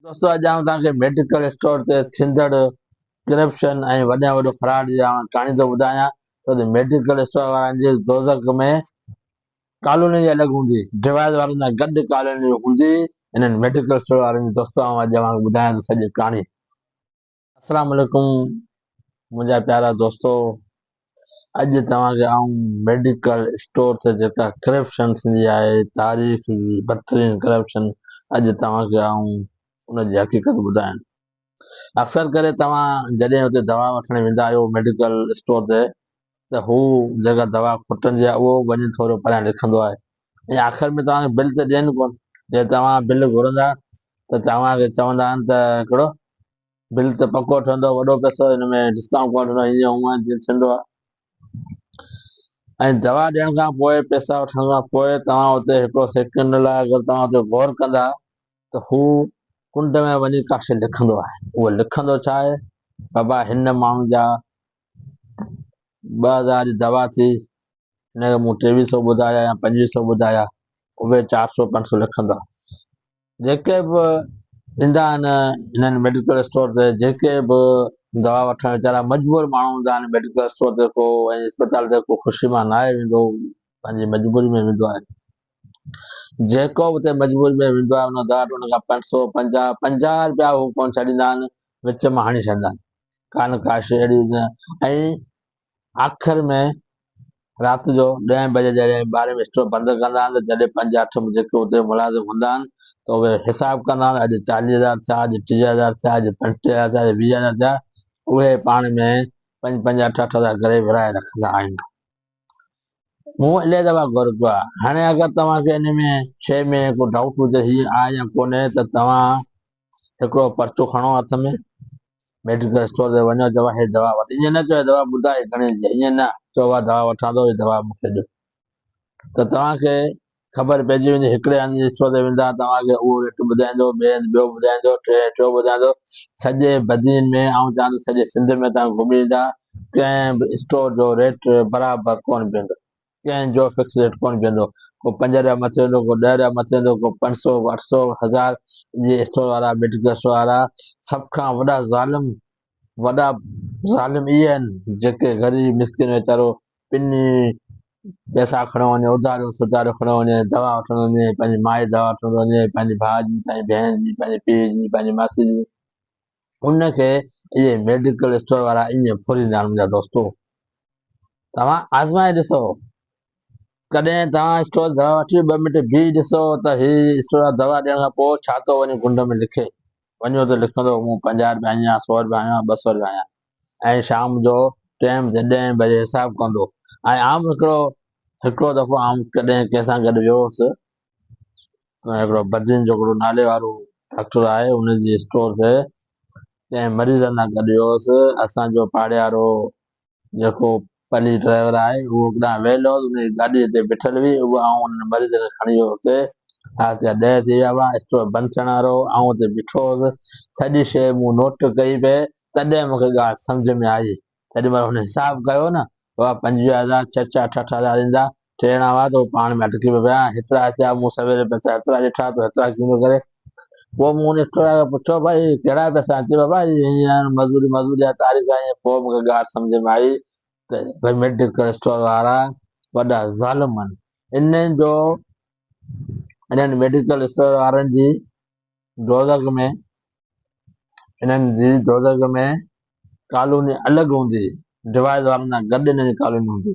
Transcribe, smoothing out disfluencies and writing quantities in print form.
दोस्तों अॼु आउं तव्हांखे मेडिकल स्टोर ते थींदड़ करप्शन ऐं वॾे में वॾो फ्रॉड जी कहाणी थो ॿुधायां। त मेडिकल स्टोर वारनि जी दोज़ख में कॉलोनी अलॻि हूंदी, डिवाइस वारनि सां गॾु कॉलोनी हूंदी। इन्हनि मेडिकल स्टोर वारनि जी दोस्तों अॼु तव्हांखे ॿुधायां थो सॼी कहाणी। अस्सलाम वालेकुम मुंहिंजा प्यारा दोस्तों, अॼु तव्हांखे आउं मेडिकल स्टोर ते जेका करप्शन थींदी आहे, तारीख़ जी बदतरीन करप्शन, अॼु तव्हांखे आउं उनजी हक़ीक़त ॿुधायां। अक्सर करे तव्हां जॾहिं हुते दवा वठण वेंदा आहियो मेडिकल स्टोर ते, त हू जेका दवा खुटंदी आहे उहो वञी थोरो परियां लिखंदो आहे ऐं आख़िर में तव्हांखे बिल त ॾियनि कोन। जे तव्हां बिल घुरंदा त तव्हांखे चवंदा आहिनि त हिकिड़ो बिल त पको ठहंदो, वॾो पैसो, हिन में डिस्काउंट कोन थींदो, हीअं हूअं जीअं थींदो आहे। ऐं दवा ॾियण खां पोइ, पैसा वठण खां पोइ तव्हां हुते हिकिड़ो सेकेंड लाइ अगरि तव्हां हुते गौर कंदा त हू कुंड में वञी काशे लिखंदो आहे। उहो लिखंदो छा आहे? बाबा हिन माण्हू जा 2000 जी दवा थी, हिनखे मूं 2300 ॿुधाया या 2500 ॿुधाया, उहे 400 500 लिखंदा। जेके बि ईंदा आहिनि हिननि मेडिकल स्टोर ते, जेके बि दवा वठण वीचारा मजबूर माण्हू हूंदा आहिनि, मेडिकल स्टोर ते को ऐं अस्पताल ते को ख़ुशी मां न आहे वेंदो, पंहिंजी मजबूरी में वेंदो आहे। जेको बि हुते मजबूरी में वेंदो आहे उन दवा वठण खां 550 रुपया हू कोन छॾींदा आहिनि, विच में हणी छॾींदा आहिनि। कान काश अहिड़ी ऐं आख़िर में राति जो 10 बजे जॾहिं 12 में स्टोर बंदि कंदा आहिनि, जॾहिं 5 8 जेके हुते मुलाज़िम हूंदा आहिनि त उहे हिसाबु कंदा आहिनि, अॼु 40,000 थिया, अॼु 30,000 थिया, अॼु 35,000 थिया, अॼु 20,000 थिया। उहे पाण में 5 8 हज़ार करे विराए रखंदा आहिनि। मूं इलाही दफ़ा गौर कयो आहे। हाणे अगरि तव्हांखे इन में शइ में को डाउट हुजे हीअ आहे या कोन्हे, त तव्हां हिकिड़ो पर्चो खणो हथ में, मेडिकल स्टोर ते वञो, चओ हे दवा वठी, ईअं न चओ दवा ॿुधाए घणे जी, ईअं न चओ दवा वठां थो, दवा मूंखे ॾियो। त तव्हांखे ख़बर पइजी वेंदी, हिकिड़े हंधि स्टोर ते वेंदा तव्हांखे उहो रेट ॿुधाईंदो, ॿिए हंधि ॿियो ॿुधाईंदो, टियों ॿुधाईंदो। सॼे बदियुनि में ऐं चवां थो सॼे सिंध में तव्हां घुमी ईंदा, कंहिं बि स्टोर जो रेट बराबरि कोन बीहंदो, कंहिंजो फिक्स रेट कोन बीहंदो। को 5 रुपया मथे वेंदो, को 10 रुपया मथे वेंदो, को 500 800 1000। इहे स्टोर वारा मेडिकल स्टोर वारा सभ खां वॾा ज़ालिम इहे आहिनि, जेके ग़रीब मिस्किन वीचारो पिनी पैसा खणो वञे, उधारो सुधारो खणो वञे, दवा वठणु वञे, पंहिंजी माउ जी दवा वठणु वञे, पंहिंजी भाउ जी, पंहिंजी भेण जी, पंहिंजे पीउ जी, पंहिंजी मासी जी, उनखे इहे मेडिकल स्टोर वारा ईअं फुरींदा आहिनि। मुंहिंजा दोस्तो, तव्हां आज़माए ॾिसो, कॾहिं तव्हां स्टोर दवा वठी 2 मिंट बीह ॾिसो त हीअ स्टोर दवा ॾियण खां पोइ छा थो वञे कुंड में लिखे, वञो त लिखंदो मूं 50 रुपया आहियां, 100 रुपया आहियां, 200 रुपया आहियां। ऐं शाम जो टाइम ते 10 बजे हिसाबु कंदो। ऐं आम हिकिड़ो दफ़ो आम कॾहिं कंहिंसां गॾु वियो हुउसि, हिकिड़ो बदियुनि जो हिकिड़ो नाले वारो डॉक्टर आहे, हुनजी स्टोर ते कंहिं मरीज़ सां गॾु वियो हुउसि। असांजो पाड़े वारो जेको पली ड्राइवर आहे, उहो होॾां वेहलो हुनजी गाॾी ते बीठल हुई, उहो हुन मरीज़ खे खणी वियो हुते। हा, 10 थी विया हुआ, स्टोर बंदि थियण वारो, ऐं हुते बीठो हुउसि। सॼी शइ मूं नोट कई पिए, तॾहिं मूंखे ॻाल्हि सम्झ में आई। तेॾी महिल हुन हिसाबु कयो न, बाबा 25,000 6 6 8 8 हज़ार ईंदा, टेड़ा हुआ त पाण में अटकी पिया, हेतिरा थिया, मूं सवेरे पैसा हेतिरा ॾिठा, तो हेतिरा कीअं करे। पोइ मूं हुन स्टोर वारे खे पुछियो, भाई कहिड़ा पैसा? चयो बाबा हीअं मज़दूरी आहे, तारीख़ आहे। पोइ मूंखे ॻाल्हि सम्झ में आई त भई मेडिकल स्टोर वारा वॾा ज़ालिम आहिनि। इन्हनि मेडिकल स्टोर वारनि जी दोज़ख में कॉलोनी अलॻि हूंदी, डिवाइस वारनि सां गॾु हिननि जी कॉलोनी हूंदी।